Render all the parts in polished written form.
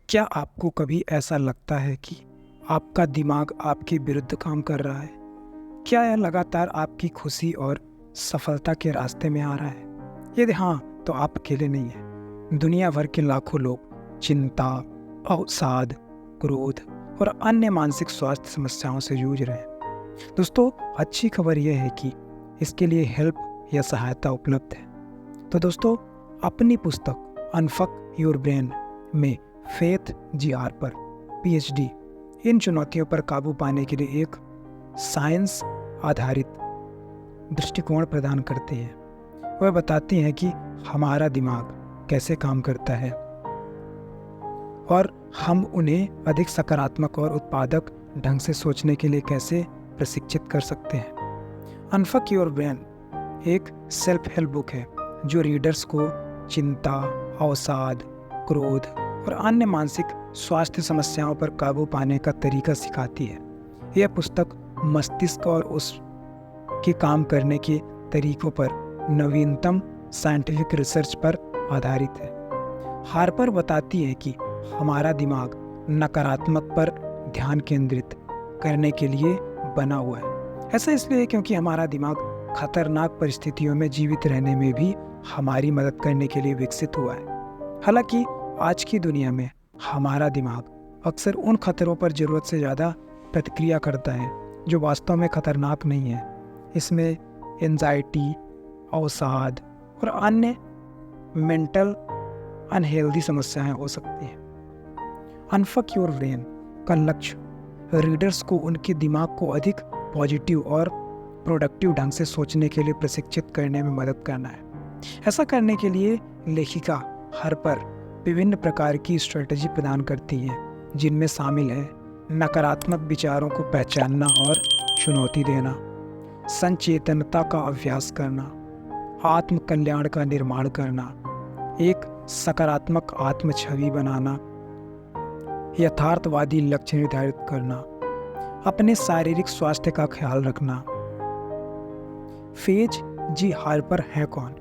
क्या आपको कभी ऐसा लगता है कि आपका दिमाग आपके विरुद्ध काम कर रहा है? क्या यह लगातार आपकी खुशी और सफलता के रास्ते में आ रहा है? यदि हाँ, तो आप अकेले नहीं हैं। दुनिया भर के लाखों लोग चिंता, अवसाद, क्रोध और अन्य मानसिक स्वास्थ्य समस्याओं से जूझ रहे हैं। दोस्तों, अच्छी खबर यह है कि इसके लिए हेल्प या सहायता उपलब्ध है। तो दोस्तों, अपनी पुस्तक अनफक योर ब्रेन में फेथ जी हार्पर पीएचडी इन चुनौतियों पर काबू पाने के लिए एक साइंस आधारित दृष्टिकोण प्रदान करते हैं। वह बताती हैं कि हमारा दिमाग कैसे काम करता है और हम उन्हें अधिक सकारात्मक और उत्पादक ढंग से सोचने के लिए कैसे प्रशिक्षित कर सकते हैं। अनफक योर ब्रेन एक सेल्फ हेल्प बुक है जो रीडर्स को चिंता, अवसाद, क्रोध और अन्य मानसिक स्वास्थ्य समस्याओं पर काबू पाने का तरीका सिखाती है। यह पुस्तक मस्तिष्क और उसके काम करने के तरीकों पर नवीनतम साइंटिफिक रिसर्च पर आधारित है। हार्पर बताती है कि हमारा दिमाग नकारात्मक पर ध्यान केंद्रित करने के लिए बना हुआ है। ऐसा इसलिए क्योंकि हमारा दिमाग खतरनाक परिस्थितियों में जीवित रहने में भी हमारी मदद करने के लिए विकसित हुआ है। हालांकि आज की दुनिया में हमारा दिमाग अक्सर उन खतरों पर ज़रूरत से ज़्यादा प्रतिक्रिया करता है जो वास्तव में खतरनाक नहीं है। इसमें एंजाइटी, अवसाद और अन्य मेंटल अनहेल्दी समस्याएं हो सकती हैं। अनफक योर ब्रेन का लक्ष्य रीडर्स को उनके दिमाग को अधिक पॉजिटिव और प्रोडक्टिव ढंग से सोचने के लिए प्रशिक्षित करने में मदद करना है। ऐसा करने के लिए लेखिका हार्पर विभिन्न प्रकार की स्ट्रेटजी प्रदान करती हैं, जिनमें शामिल है नकारात्मक विचारों को पहचानना और चुनौती देना, संचेतनता का अभ्यास करना, आत्म कल्याण का निर्माण करना, एक सकारात्मक आत्म छवि बनाना, यथार्थवादी लक्ष्य निर्धारित करना, अपने शारीरिक स्वास्थ्य का ख्याल रखना। फेथ जी हार्पर है कौन?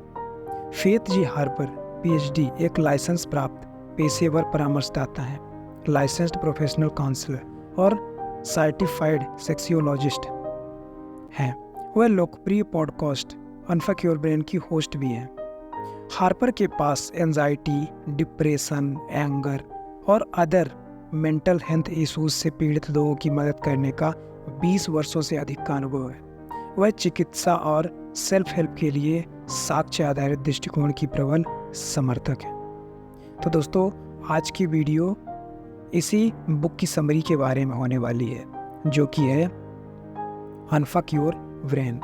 फेथ जी हार्पर पीएचडी एक लाइसेंस प्राप्त पेशेवर परामर्शदाता है, लाइसेंस्ड प्रोफेशनल काउंसलर और सर्टिफाइड सेक्सियोलॉजिस्ट हैं। वह लोकप्रिय पॉडकास्ट अनफक योर ब्रेन की होस्ट भी हैं। हार्पर के पास एंजाइटी, डिप्रेशन, एंगर और अदर मेंटल हेल्थ इश्यूज से पीड़ित लोगों की मदद करने का 20 वर्षों से अधिक का अनुभव है। वह चिकित्सा और सेल्फ हेल्प के लिए साक्ष्य आधारित दृष्टिकोण की प्रबल समर्थक है। तो दोस्तों, आज की वीडियो इसी बुक की समरी के बारे में होने वाली है, जो कि है अनफक योर ब्रेन।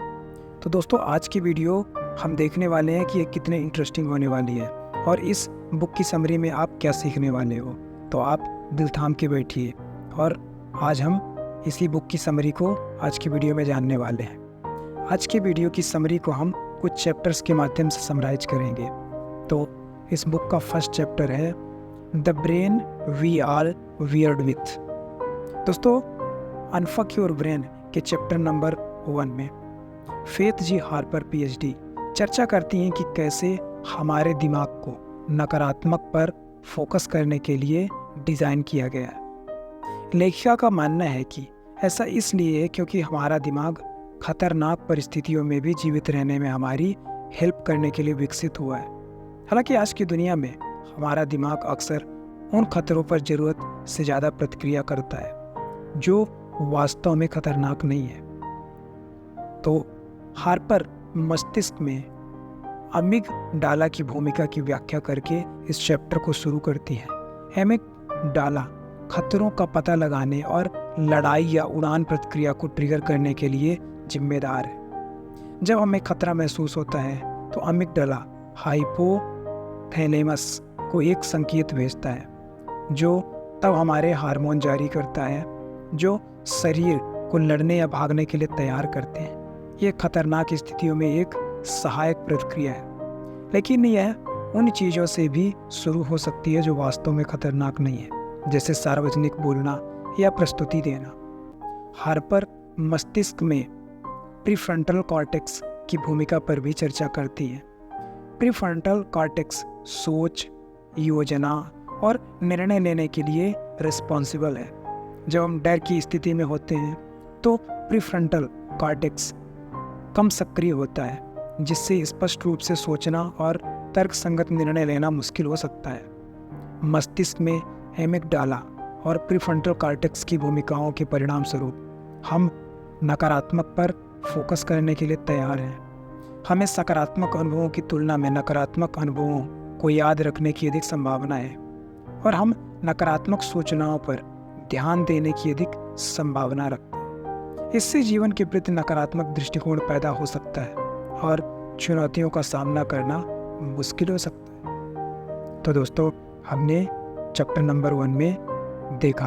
तो दोस्तों, आज की वीडियो हम देखने वाले हैं कि ये कितने इंटरेस्टिंग होने वाली है और इस बुक की समरी में आप क्या सीखने वाले हो। तो आप दिल थाम के बैठिए और आज हम इसी बुक की समरी को आज की वीडियो में जानने वाले हैं। आज की वीडियो की समरी को हम कुछ चैप्टर्स के माध्यम से समराइज करेंगे। तो इस बुक का फर्स्ट चैप्टर है the brain we are wired with. दोस्तों, अनफक योर ब्रेन के चैप्टर नंबर 1 में फेथ जी हार्पर पीएचडी चर्चा करती हैं कि कैसे हमारे दिमाग को नकारात्मक पर फोकस करने के लिए डिज़ाइन किया गया है। लेखिका का मानना है कि ऐसा इसलिए है क्योंकि हमारा दिमाग खतरनाक परिस्थितियों में भी जीवित रहने में हमारी हेल्प करने के लिए विकसित हुआ है। हालांकि आज की दुनिया में हमारा दिमाग अक्सर उन खतरों पर ज़रूरत से ज़्यादा प्रतिक्रिया करता है जो वास्तव में खतरनाक नहीं है। तो हार्पर मस्तिष्क में अमिगडाला की भूमिका की व्याख्या करके इस चैप्टर को शुरू करती है। अमिगडाला खतरों का पता लगाने और लड़ाई या उड़ान प्रतिक्रिया को ट्रिगर करने के लिए जिम्मेदार है। जब हमें खतरा महसूस होता है तो अमिगडाला हाइपोथैलेमस को एक संकेत भेजता है, जो तब हमारे हार्मोन जारी करता है जो शरीर को लड़ने या भागने के लिए तैयार करते हैं। ये खतरनाक स्थितियों में एक सहायक प्रतिक्रिया है, लेकिन यह उन चीज़ों से भी शुरू हो सकती है जो वास्तव में खतरनाक नहीं है, जैसे सार्वजनिक बोलना या प्रस्तुति देना। हार्पर मस्तिष्क में प्रीफ्रंटल कॉर्टेक्स की भूमिका पर भी चर्चा करती है। प्रीफ्रंटल कॉर्टेक्स सोच, योजना और निर्णय लेने के लिए रिस्पॉन्सिबल है। जब हम डर की स्थिति में होते हैं तो प्रीफ्रंटल कॉर्टेक्स कम सक्रिय होता है, जिससे स्पष्ट रूप से सोचना और तर्कसंगत निर्णय लेना मुश्किल हो सकता है। मस्तिष्क में एमिगडाला और प्रीफ्रंटल कॉर्टेक्स की भूमिकाओं के परिणाम स्वरूप हम नकारात्मक पर फोकस करने के लिए तैयार हैं। हमें सकारात्मक अनुभवों की तुलना में नकारात्मक अनुभवों को याद रखने की अधिक संभावना है और हम नकारात्मक सूचनाओं पर ध्यान देने की अधिक संभावना रखते हैं। इससे जीवन के प्रति नकारात्मक दृष्टिकोण पैदा हो सकता है और चुनौतियों का सामना करना मुश्किल हो सकता है। तो दोस्तों, हमने चैप्टर नंबर 1 में देखा।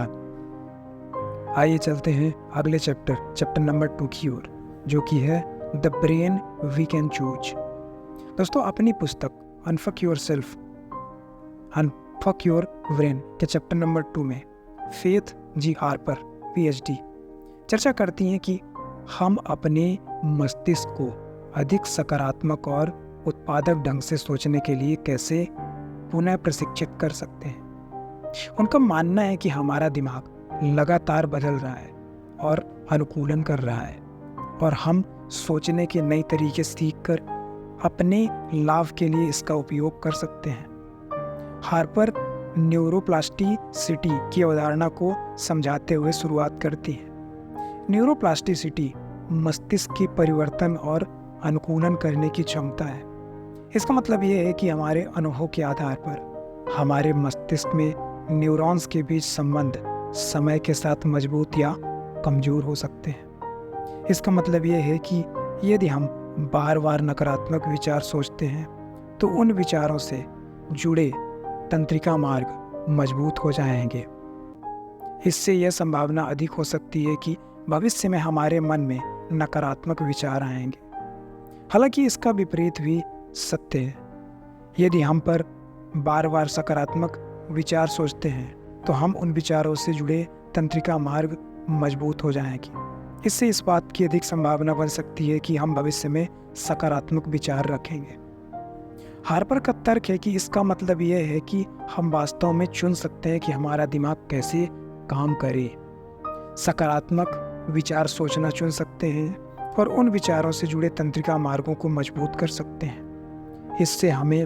आइए चलते हैं अगले चैप्टर नंबर 2 की ओर, जो कि है the brain we can choose. दोस्तों, अपनी पुस्तक अनफक योर ब्रेन के चैप्टर नंबर 2 में फेथ जी हार्पर PhD चर्चा करती हैं कि हम अपने मस्तिष्क को अधिक सकारात्मक और उत्पादक ढंग से सोचने के लिए कैसे पुनः प्रशिक्षित कर सकते हैं। उनका मानना है कि हमारा दिमाग लगातार बदल रहा है और अनुकूलन कर रहा है, और हम सोचने के नए तरीके सीखकर अपने लाभ के लिए इसका उपयोग कर सकते हैं। हार्पर न्यूरोप्लास्टिसिटी की अवधारणा को समझाते हुए शुरुआत करती है। न्यूरोप्लास्टिसिटी मस्तिष्क की परिवर्तन और अनुकूलन करने की क्षमता है। इसका मतलब यह है कि हमारे अनुभव के आधार पर हमारे मस्तिष्क में न्यूरॉन्स के बीच संबंध समय के साथ मजबूत या कमजोर हो सकते हैं। इसका मतलब यह है कि यदि हम बार बार नकारात्मक विचार सोचते हैं तो उन विचारों से जुड़े तंत्रिका मार्ग मजबूत हो जाएंगे। इससे यह संभावना अधिक हो सकती है कि भविष्य में हमारे मन में नकारात्मक विचार आएंगे। हालांकि इसका विपरीत भी सत्य है। यदि हम पर बार बार सकारात्मक विचार सोचते हैं तो हम उन विचारों से जुड़े तंत्रिका मार्ग मजबूत हो जाएंगे। इससे इस बात की अधिक संभावना बन सकती है कि हम भविष्य में सकारात्मक विचार रखेंगे। हार्पर का तर्क है कि इसका मतलब यह है कि हम वास्तव में चुन सकते हैं कि हमारा दिमाग कैसे काम करे। सकारात्मक विचार सोचना चुन सकते हैं और उन विचारों से जुड़े तंत्रिका मार्गों को मजबूत कर सकते हैं। इससे हमें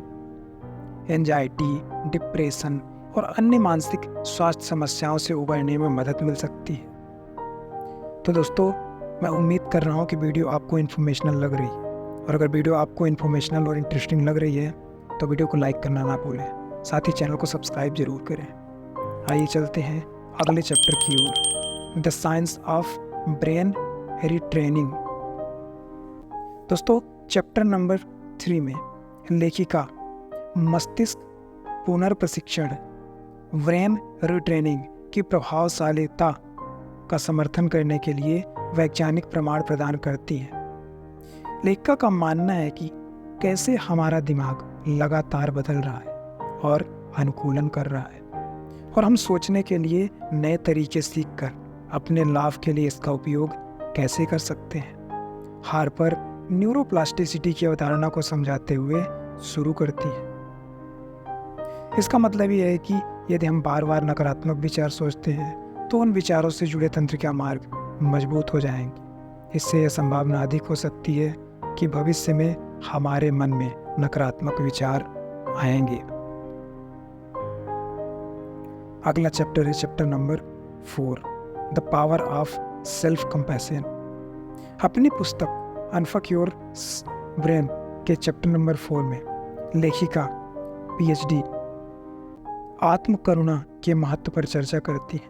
एंजाइटी, डिप्रेशन और अन्य मानसिक स्वास्थ्य समस्याओं से उबरने में मदद मिल सकती है। तो दोस्तों, मैं उम्मीद कर रहा हूँ कि वीडियो आपको इन्फॉर्मेशनल लग रही है, और अगर वीडियो आपको इन्फॉर्मेशनल और इंटरेस्टिंग लग रही है तो वीडियो को लाइक करना ना भूलें। साथ ही चैनल को सब्सक्राइब जरूर करें। आइए चलते हैं अगले चैप्टर की ओर, the science of brain retraining. दोस्तों, चैप्टर नंबर 3 में लेखिका मस्तिष्क पुनर्प्रशिक्षण ब्रेन रिट्रेनिंग की प्रभावशीलता का समर्थन करने के लिए वैज्ञानिक प्रमाण प्रदान करती है। लेखिका का मानना है कि कैसे हमारा दिमाग लगातार बदल रहा है और अनुकूलन कर रहा है, और हम सोचने के लिए नए तरीके सीखकर अपने लाभ के लिए इसका उपयोग कैसे कर सकते हैं। हार्पर न्यूरोप्लास्टिसिटी की अवधारणा को समझाते हुए शुरू करती है। इसका मतलब यह है कि यदि हम बार बार नकारात्मक विचार सोचते हैं तो उन विचारों से जुड़े तंत्रिका मार्ग मजबूत हो जाएंगे। इससे यह संभावना अधिक हो सकती है कि भविष्य में हमारे मन में नकारात्मक विचार आएंगे। अगला चैप्टर है chapter number 4, the power of self compassion. अपनी पुस्तक अनफक योर ब्रेन के चैप्टर नंबर 4 में लेखिका PhD आत्मकरुणा के महत्व पर चर्चा करती है।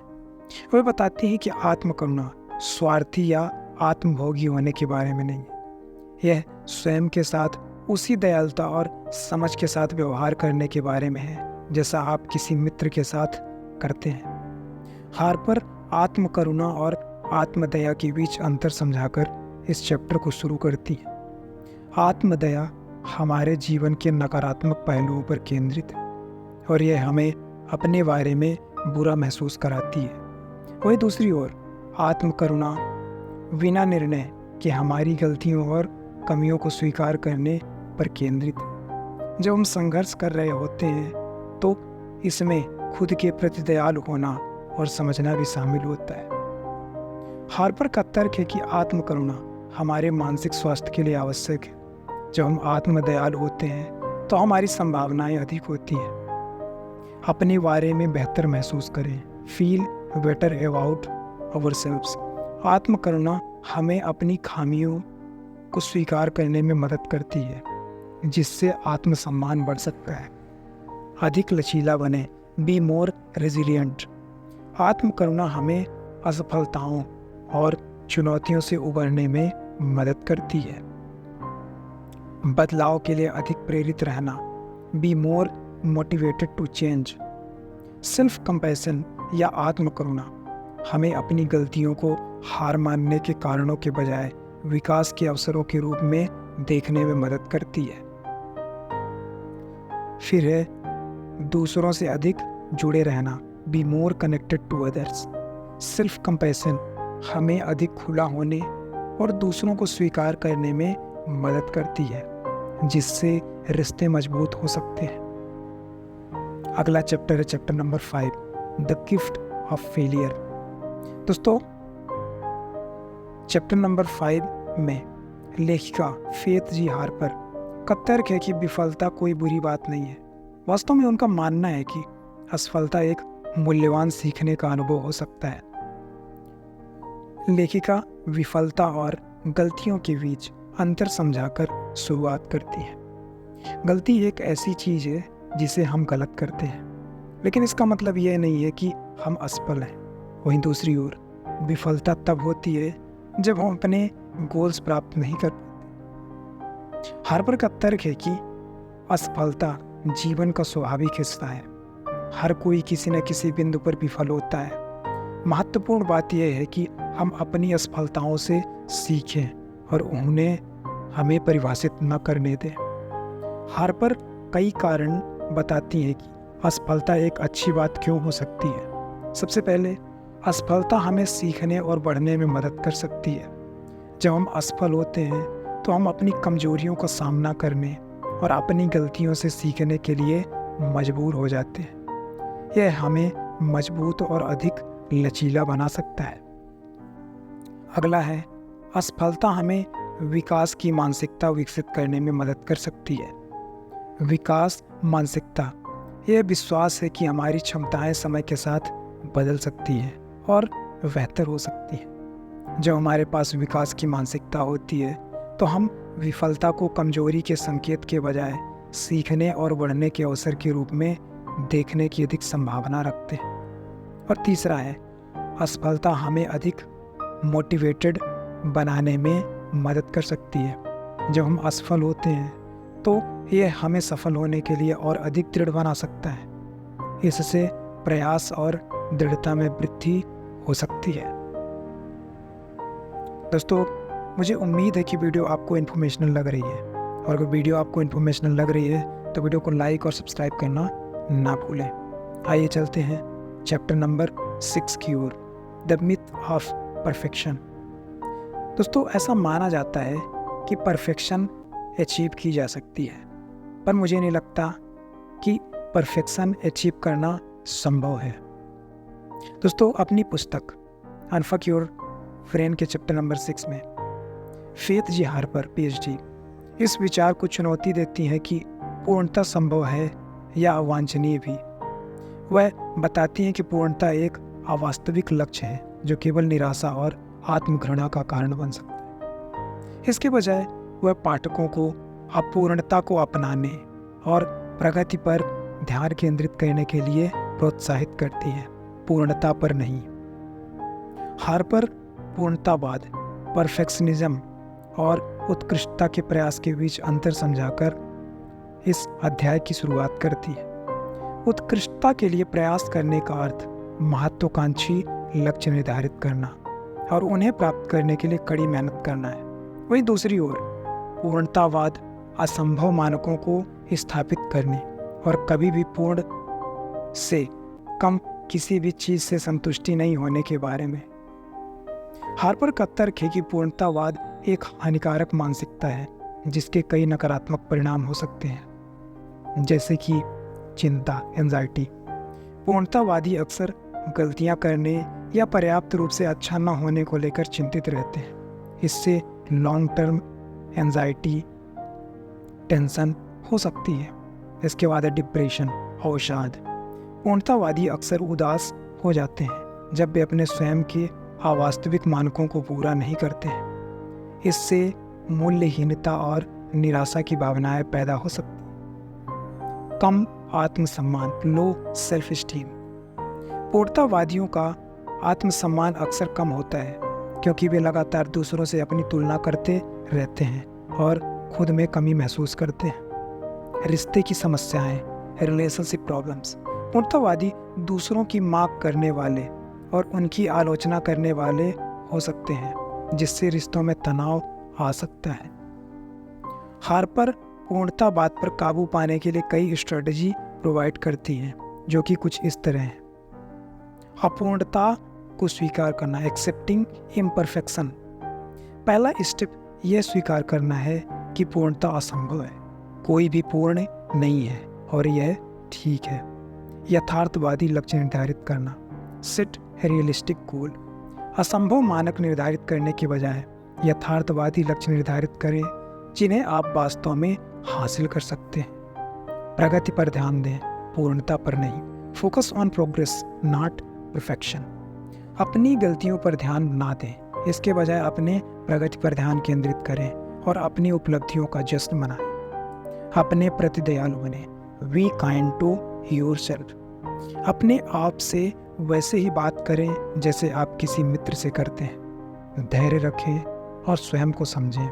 वह बताती है कि आत्मकरुणा स्वार्थी या आत्मभोगी होने के बारे में नहीं है। यह स्वयं के साथ उसी दयालुता और समझ के साथ व्यवहार करने के बारे में है जैसा आप किसी मित्र के साथ करते हैं। हार्पर आत्मकरुणा और आत्मदया के बीच अंतर समझाकर इस चैप्टर को शुरू करती है। आत्मदया हमारे जीवन के नकारात्मक पहलुओं पर केंद्रित है और यह हमें अपने बारे में बुरा महसूस कराती है। वहीं दूसरी ओर आत्मकरुणा बिना निर्णय के हमारी गलतियों और कमियों को स्वीकार करने पर केंद्रित है। जब हम संघर्ष कर रहे होते हैं तो इसमें खुद के प्रति दयालु होना और समझना भी शामिल होता है। हार्पर का तर्क है कि आत्मकरुणा हमारे मानसिक स्वास्थ्य के लिए आवश्यक है। जब हम आत्मदयालु होते हैं तो हमारी संभावनाएं अधिक होती हैं। अपने बारे में बेहतर महसूस करें। Feel better about ourselves. आत्मकरुणा हमें अपनी खामियों को स्वीकार करने में मदद करती है, जिससे आत्मसम्मान बढ़ सकता है। अधिक लचीला बने। Be more resilient. आत्मकरुणा हमें असफलताओं और चुनौतियों से उबरने में मदद करती है। बदलाव के लिए अधिक प्रेरित रहना। Be more motivated to change. Self compassion या आत्मकरुणा हमें अपनी गलतियों को हार मानने के कारणों के बजाय विकास के अवसरों के रूप में देखने में मदद करती है। फिर है दूसरों से अधिक जुड़े रहना। Be more connected to others. Self compassion हमें अधिक खुला होने और दूसरों को स्वीकार करने में मदद करती है, जिससे रिश्ते मजबूत हो सकते हैं। अगला चैप्टर है chapter number 5, the gift of failure. दोस्तों, चैप्टर नंबर 5 में लेखिका फेथ जी हार्पर का तर्क है कि विफलता कोई बुरी बात नहीं है। वास्तव में उनका मानना है कि असफलता एक मूल्यवान सीखने का अनुभव हो सकता है। लेखिका विफलता और गलतियों के बीच अंतर समझाकर शुरुआत करती है। गलती एक ऐसी चीज है जिसे हम गलत करते हैं, लेकिन इसका मतलब यह नहीं है कि हम असफल हैं। वहीं दूसरी ओर विफलता तब होती है जब हम अपने गोल्स प्राप्त नहीं कर पाते। हार्पर का तर्क है कि असफलता जीवन का स्वाभाविक हिस्सा है। हर कोई किसी न किसी बिंदु पर विफल होता है। महत्वपूर्ण बात यह है कि हम अपनी असफलताओं से सीखें और उन्हें हमें परिभाषित न करने दें। हार्पर कई कारण बताती हैं कि असफलता एक अच्छी बात क्यों हो सकती है। सबसे पहले, असफलता हमें सीखने और बढ़ने में मदद कर सकती है। जब हम असफल होते हैं तो हम अपनी कमजोरियों का सामना करने और अपनी गलतियों से सीखने के लिए मजबूर हो जाते हैं। यह हमें मजबूत और अधिक लचीला बना सकता है। अगला है, असफलता हमें विकास की मानसिकता विकसित करने में मदद कर सकती है। विकास मानसिकता यह विश्वास है कि हमारी क्षमताएं समय के साथ बदल सकती हैं और बेहतर हो सकती हैं। जब हमारे पास विकास की मानसिकता होती है तो हम विफलता को कमजोरी के संकेत के बजाय सीखने और बढ़ने के अवसर के रूप में देखने की अधिक संभावना रखते हैं। और तीसरा है, असफलता हमें अधिक मोटिवेटेड बनाने में मदद कर सकती है। जब हम असफल होते हैं तो यह हमें सफल होने के लिए और अधिक दृढ़ बना सकता है। इससे प्रयास और दृढ़ता में वृद्धि हो सकती है। दोस्तों, मुझे उम्मीद है कि वीडियो आपको इन्फॉर्मेशनल लग रही है, और अगर वीडियो आपको इन्फॉर्मेशनल लग रही है तो वीडियो को लाइक और सब्सक्राइब करना ना भूलें। आइए चलते हैं चैप्टर नंबर 6 की ओर, द मिथ ऑफ परफेक्शन। दोस्तों, ऐसा माना जाता है कि परफेक्शन अचीव की जा सकती है, पर मुझे नहीं लगता कि परफेक्शन अचीव करना संभव है। दोस्तों, अपनी पुस्तक अनफक योर ब्रेन के चैप्टर नंबर 6 में फेथ जी हार्पर PhD इस विचार को चुनौती देती हैं कि पूर्णता संभव है या अवांछनीय भी। वह बताती हैं कि पूर्णता एक अवास्तविक लक्ष्य है जो केवल निराशा और आत्मघृणा का कारण बन सकता है। इसके बजाय वह पाठकों को अपूर्णता को अपनाने और प्रगति पर ध्यान केंद्रित करने के लिए प्रोत्साहित करती है, पूर्णता पर नहीं। हार्पर पूर्णतावाद, परफेक्शनिज्म और उत्कृष्टता के प्रयास के बीच अंतर समझाकर इस अध्याय की शुरुआत करती है। उत्कृष्टता के लिए प्रयास करने का अर्थ महत्वाकांक्षी लक्ष्य निर्धारित करना और उन्हें प्राप्त करने के लिए कड़ी मेहनत करना है। वहीं दूसरी ओर पूर्णतावाद असंभव मानकों को स्थापित करने और कभी भी पूर्ण से कम किसी भी चीज से संतुष्टि नहीं होने के बारे में। हार्पर का तर्क है कि पूर्णतावाद एक हानिकारक मानसिकता है जिसके कई नकारात्मक परिणाम हो सकते हैं, जैसे कि चिंता, एंजाइटी, पूर्णतावादी अक्सर गलतियां करने या पर्याप्त रूप से अच्छा न होने को लेकर चिंतित रहते हैं। इससे लॉन्ग टर्म एंजाइटी, टेंशन हो सकती है। इसके बाद है डिप्रेशन, अवसाद। पूर्णतावादी अक्सर उदास हो जाते हैं जब वे अपने स्वयं के अवास्तविक मानकों को पूरा नहीं करते हैं। इससे मूल्यहीनता और निराशा की भावनाएं पैदा हो सकती हैं। कम आत्मसम्मान, लो सेल्फ स्टीम। पूर्णतावादियों का आत्मसम्मान अक्सर कम होता है क्योंकि वे लगातार दूसरों से अपनी तुलना करते रहते हैं और खुद में कमी महसूस करते हैं। रिश्ते की समस्याएं, रिलेशनशिप प्रॉब्लम्स। पूर्णतावादी दूसरों की मांग करने वाले और उनकी आलोचना करने वाले हो सकते हैं, जिससे रिश्तों में तनाव आ सकता है। हार्पर पूर्णतावाद पर काबू पाने के लिए कई स्ट्रेटजी प्रोवाइड करती हैं, जो कि कुछ इस तरह हैं। अपूर्णता को स्वीकार करना, एक्सेप्टिंग इम्परफेक्शन। पहला स्टेप यह स्वीकार करना है कि पूर्णता असंभव है। कोई भी पूर्ण नहीं है और यह ठीक है। यथार्थवादी लक्ष्य निर्धारित करना, सेट रियलिस्टिक गोल। असंभव मानक निर्धारित करने के बजाय यथार्थवादी लक्ष्य निर्धारित करें जिन्हें आप वास्तव में हासिल कर सकते हैं। प्रगति पर ध्यान दें, पूर्णता पर नहीं। Focus on progress not perfection. अपनी गलतियों पर ध्यान ना दें, इसके बजाय अपने प्रगति पर ध्यान केंद्रित करें और अपनी उपलब्धियों का जश्न मनाएं। अपने प्रति दयालु बने, बी काइंड टू योरसेल्फ। अपने आप से वैसे ही बात करें जैसे आप किसी मित्र से करते हैं। धैर्य रखें और स्वयं को समझें।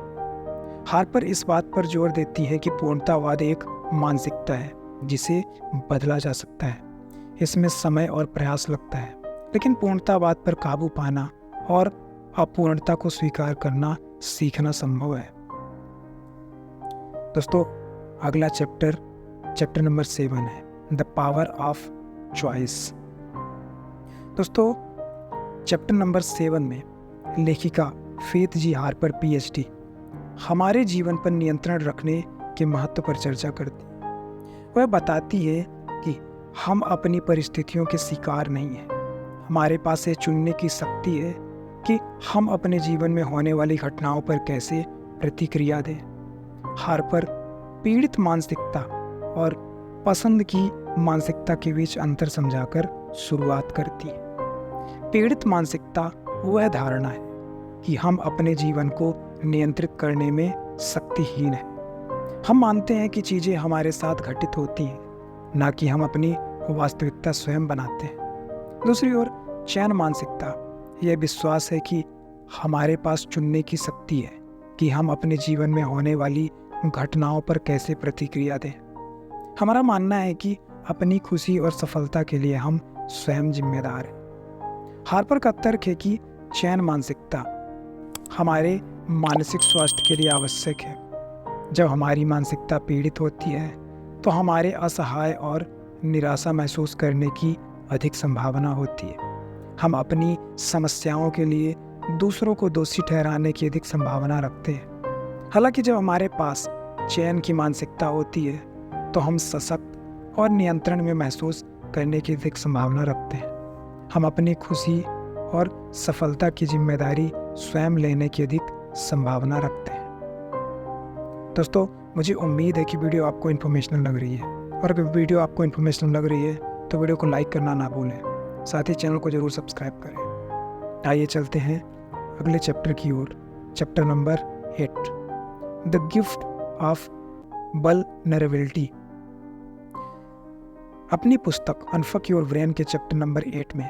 हार्पर इस बात पर जोर देती है कि पूर्णतावाद एक मानसिकता है जिसे बदला जा सकता है। इसमें समय और प्रयास लगता है, लेकिन पूर्णतावाद पर काबू पाना और अपूर्णता को स्वीकार करना सीखना संभव है। दोस्तों, अगला चैप्टर नंबर 7 है द पावर ऑफ चॉइस। दोस्तों, चैप्टर नंबर 7 में लेखिका फेथ जी हार्पर PhD हमारे जीवन पर नियंत्रण रखने के महत्व पर चर्चा करती है। वह बताती है कि हम अपनी परिस्थितियों के शिकार नहीं हैं। हमारे पास ये चुनने की शक्ति है कि हम अपने जीवन में होने वाली घटनाओं पर कैसे प्रतिक्रिया दें। हार्पर पीड़ित मानसिकता और पसंद की मानसिकता के बीच अंतर समझाकर शुरुआत करती है। पीड़ित मानसिकता वह धारणा है कि हम अपने जीवन को नियंत्रित करने में शक्तिहीन हैं। हम मानते हैं कि चीज़ें हमारे साथ घटित होती हैं, ना कि हम अपनी वास्तविकता स्वयं बनाते हैं। दूसरी ओर चयन मानसिकता यह विश्वास है कि हमारे पास चुनने की शक्ति है कि हम अपने जीवन में होने वाली घटनाओं पर कैसे प्रतिक्रिया दें। हमारा मानना है कि अपनी खुशी और सफलता के लिए हम स्वयं जिम्मेदार हैं। हार्पर का तर्क है कि चयन मानसिकता हमारे मानसिक स्वास्थ्य के लिए आवश्यक है। जब हमारी मानसिकता पीड़ित होती है तो हमारे असहाय और निराशा महसूस करने की अधिक संभावना होती है। हम अपनी समस्याओं के लिए दूसरों को दोषी ठहराने की अधिक संभावना रखते हैं। हालांकि जब हमारे पास चयन की मानसिकता होती है तो हम सशक्त और नियंत्रण में महसूस करने की अधिक संभावना रखते हैं। हम अपनी खुशी और सफलता की जिम्मेदारी स्वयं लेने की अधिक संभावना रखते हैं। दोस्तों, मुझे उम्मीद है कि वीडियो आपको इन्फॉर्मेशनल लग रही है, और अगर वीडियो आपको इन्फॉर्मेशनल लग रही है तो वीडियो को लाइक करना ना भूलें, साथ ही चैनल को जरूर सब्सक्राइब करें। आइए चलते हैं अगले चैप्टर की ओर, chapter number 8 the gift of vulnerability. अपनी पुस्तक अनफक योर ब्रेन के चैप्टर नंबर 8 में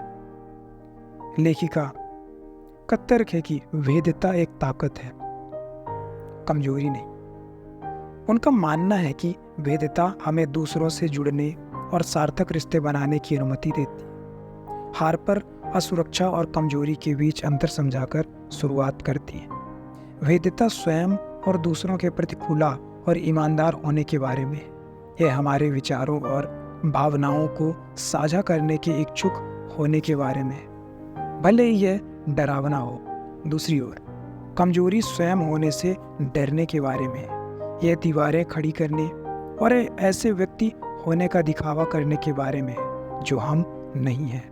लेखिका का तर्क है कि भेद्यता एक ताकत है, कमजोरी नहीं। उनका मानना है कि भेद्यता हमें दूसरों से जुड़ने और सार्थक रिश्ते बनाने की अनुमति देती है। हार्पर असुरक्षा और कमजोरी के बीच अंतर समझाकर शुरुआत करती है। भेद्यता स्वयं और दूसरों के प्रति खुला और ईमानदार होने के बारे में है। यह हमारे विचारों और भावनाओं को साझा करने के इच्छुक होने के बारे में है, भले ही यह डरावना हो। दूसरी ओर कमजोरी स्वयं होने से डरने के बारे में है। यह दीवारें खड़ी करने और ऐसे व्यक्ति होने का दिखावा करने के बारे में है जो हम नहीं हैं।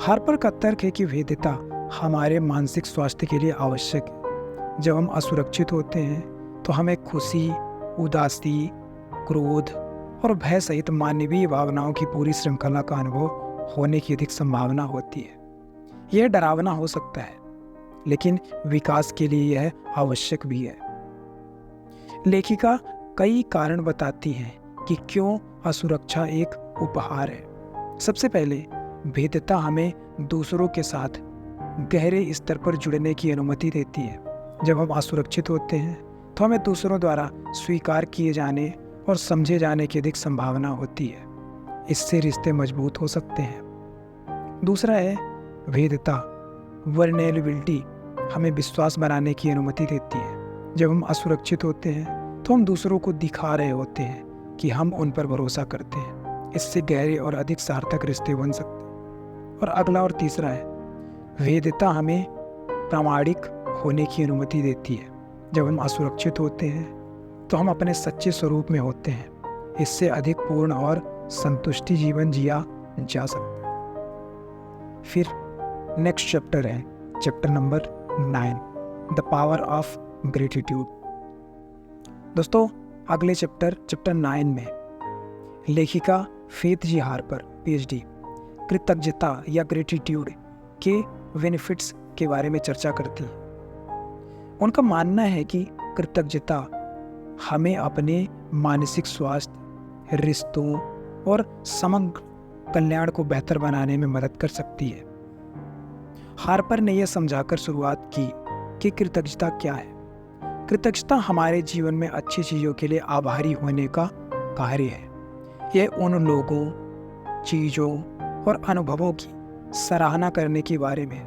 हार्पर का तर्क है कि भेद्यता हमारे मानसिक स्वास्थ्य के लिए आवश्यक है। जब हम असुरक्षित होते हैं तो हमें खुशी, उदासी, क्रोध और भय सहित मानवीय भावनाओं की पूरी श्रृंखला का अनुभव होने की अधिक संभावना होती है। यह डरावना हो सकता है, लेकिन विकास के लिए यह आवश्यक भी है। लेखिका कई कारण बताती हैं कि क्यों असुरक्षा एक उपहार है। सबसे पहले, भेद्यता हमें दूसरों के साथ गहरे स्तर पर जुड़ने की अनुमति देती है। जब हम असुरक्षित होते हैं तो हमें दूसरों द्वारा स्वीकार किए जाने और समझे जाने की अधिक संभावना होती है। इससे रिश्ते मजबूत हो सकते हैं। दूसरा है, भेद्यता वर्नेरेबिलिटी हमें विश्वास बनाने की अनुमति देती है। जब हम असुरक्षित होते हैं तो हम दूसरों को दिखा रहे होते हैं कि हम उन पर भरोसा करते हैं। इससे गहरे और अधिक सार्थक रिश्ते बन सकते हैं। और अगला और तीसरा है, भेद्यता हमें प्रामाणिक होने की अनुमति देती है। जब हम असुरक्षित होते हैं तो हम अपने सच्चे स्वरूप में होते हैं। इससे अधिक पूर्ण और संतुष्टि जीवन जिया जा सकता है। फिर नेक्स्ट चैप्टर है chapter number 9, the power of gratitude. दोस्तों, अगले चैप्टर 9 में लेखिका फेथ जी हार्पर PhD कृतज्ञता या ग्रेटिट्यूड के बेनिफिट्स के बारे में चर्चा करती हैं। उनका मानना है कि कृतज्ञता हमें अपने मानसिक स्वास्थ्य, रिश्तों और समग्र कल्याण को बेहतर बनाने में मदद कर सकती है। हार्पर ने यह समझाकर शुरुआत की कि कृतज्ञता क्या है। कृतज्ञता हमारे जीवन में अच्छी चीज़ों के लिए आभारी होने का कार्य है। यह उन लोगों, चीज़ों और अनुभवों की सराहना करने के बारे में है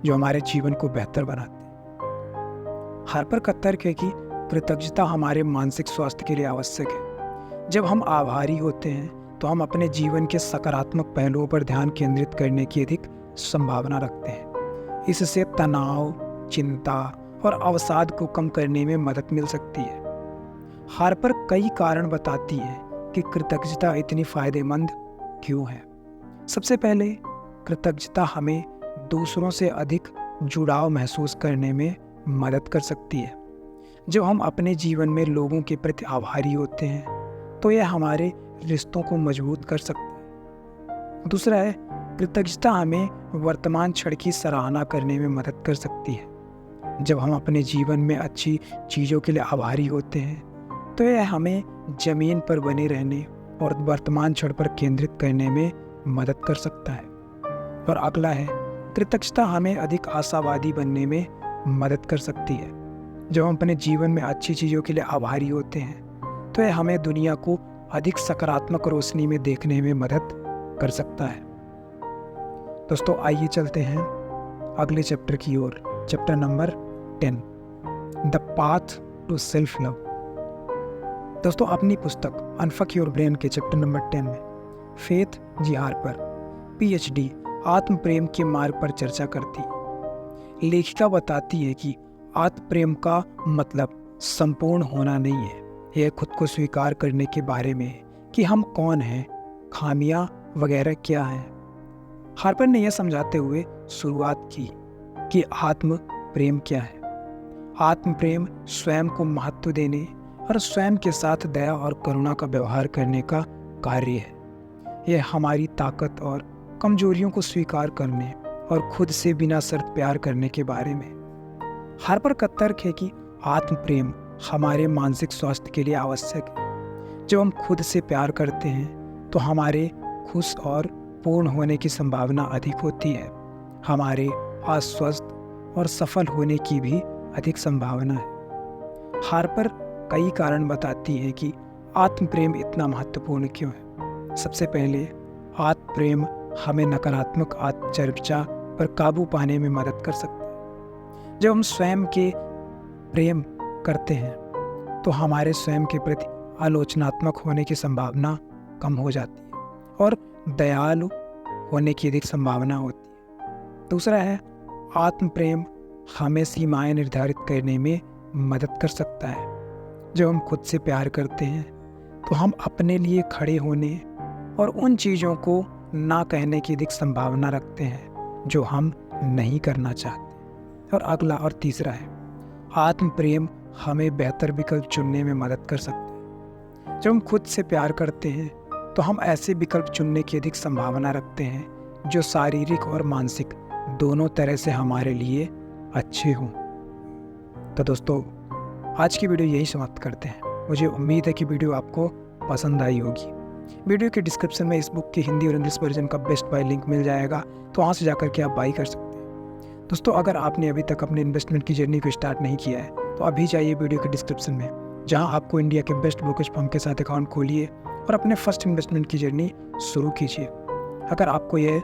जो हमारे जीवन को बेहतर बनाते हैं। हार्पर का तर्क है कि कृतज्ञता हमारे मानसिक स्वास्थ्य के लिए आवश्यक है। जब हम आभारी होते हैं तो हम अपने जीवन के सकारात्मक पहलुओं पर ध्यान केंद्रित करने की अधिक संभावना रखते हैं। इससे तनाव, चिंता और अवसाद को कम करने में मदद मिल सकती है। हार्पर कई कारण बताती है कि कृतज्ञता इतनी फायदेमंद क्यों है। सबसे पहले, कृतज्ञता हमें दूसरों से अधिक जुड़ाव महसूस करने में मदद कर सकती है। जब हम अपने जीवन में लोगों के प्रति आभारी होते हैं तो यह हमारे रिश्तों को मजबूत कर सकता है। दूसरा है, कृतज्ञता हमें वर्तमान क्षण की सराहना करने में मदद कर सकती है। जब हम अपने जीवन में अच्छी चीज़ों के लिए आभारी होते हैं तो यह हमें जमीन पर बने रहने और वर्तमान क्षण पर केंद्रित करने में मदद कर सकता है। और अगला है, कृतज्ञता हमें अधिक आशावादी बनने में मदद कर सकती है। जब हम अपने जीवन में अच्छी चीज़ों के लिए आभारी होते हैं तो यह हमें दुनिया को अधिक सकारात्मक रोशनी में देखने में मदद कर सकता है। दोस्तों, आइए चलते हैं अगले चैप्टर की ओर, chapter number 10, the path to self love. दोस्तों, अपनी पुस्तक अनफक योर ब्रेन के चैप्टर नंबर 10 में फेथ जी हार्पर PhD आत्म प्रेम के मार्ग पर चर्चा करती है। लेखिका बताती है कि आत्म प्रेम का मतलब संपूर्ण होना नहीं है। यह खुद को स्वीकार करने के बारे में है कि हम कौन हैं, खामियां वगैरह क्या हैं। हार्पर ने यह समझाते हुए शुरुआत की कि आत्म प्रेम क्या है। आत्म प्रेम स्वयं को महत्व देने और स्वयं के साथ दया और करुणा का व्यवहार करने का कार्य है। यह हमारी ताकत और कमजोरियों को स्वीकार करने और खुद से बिना शर्त प्यार करने के बारे में। हार्पर का तर्क है कि आत्म प्रेम हमारे मानसिक स्वास्थ्य के लिए आवश्यक है। जब हम खुद से प्यार करते हैं तो हमारे खुश और पूर्ण होने की संभावना अधिक होती है। हमारे आश्वस्त और सफल होने की भी अधिक संभावना है। हार्पर कई कारण बताती है कि आत्म प्रेम इतना महत्वपूर्ण क्यों है। सबसे पहले, आत्म प्रेम हमें नकारात्मक आत्मचर्चा पर काबू पाने में मदद कर सकता है। जब हम स्वयं के प्रेम करते हैं तो हमारे स्वयं के प्रति आलोचनात्मक होने की संभावना कम हो जाती है और दयालु होने की अधिक संभावना होती है। दूसरा है, आत्म प्रेम हमें सीमाएं निर्धारित करने में मदद कर सकता है। जब हम खुद से प्यार करते हैं तो हम अपने लिए खड़े होने और उन चीज़ों को ना कहने की अधिक संभावना रखते हैं जो हम नहीं करना चाहते। और अगला और तीसरा है, आत्म प्रेम हमें बेहतर विकल्प चुनने में मदद कर सकता है। जब हम खुद से प्यार करते हैं तो हम ऐसे विकल्प चुनने की अधिक संभावना रखते हैं जो शारीरिक और मानसिक दोनों तरह से हमारे लिए अच्छे हों। तो दोस्तों, आज की वीडियो यही समाप्त करते हैं। मुझे उम्मीद है कि वीडियो आपको पसंद आई होगी। वीडियो के डिस्क्रिप्शन में इस बुक की हिंदी और इंग्लिश वर्जन का बेस्ट बाय लिंक मिल जाएगा, तो वहाँ से जाकर के आप बाई कर सकते हैं। दोस्तों, अगर आपने अभी तक अपने इन्वेस्टमेंट की जर्नी को स्टार्ट नहीं किया है तो अभी जाइए वीडियो के डिस्क्रिप्शन में, जहाँ आपको इंडिया के बेस्ट ब्रोकरेज फर्म के साथ अकाउंट खोलिए और अपने फर्स्ट इन्वेस्टमेंट की जर्नी शुरू कीजिए। अगर आपको ये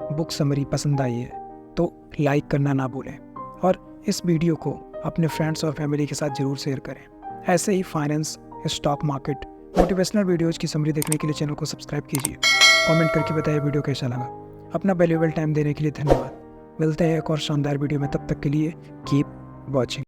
बुक समरी पसंद आई है तो लाइक करना ना भूलें और इस वीडियो को अपने फ्रेंड्स और फैमिली के साथ ज़रूर शेयर करें। ऐसे ही finance, stock market, motivational videos की समरी देखने के लिए चैनल को सब्सक्राइब कीजिए। कमेंट करके बताइए वीडियो कैसा लगा। अपना वैल्यूएबल टाइम देने के लिए धन्यवाद। मिलते हैं एक और शानदार वीडियो में, तब तक के लिए कीप वॉचिंग।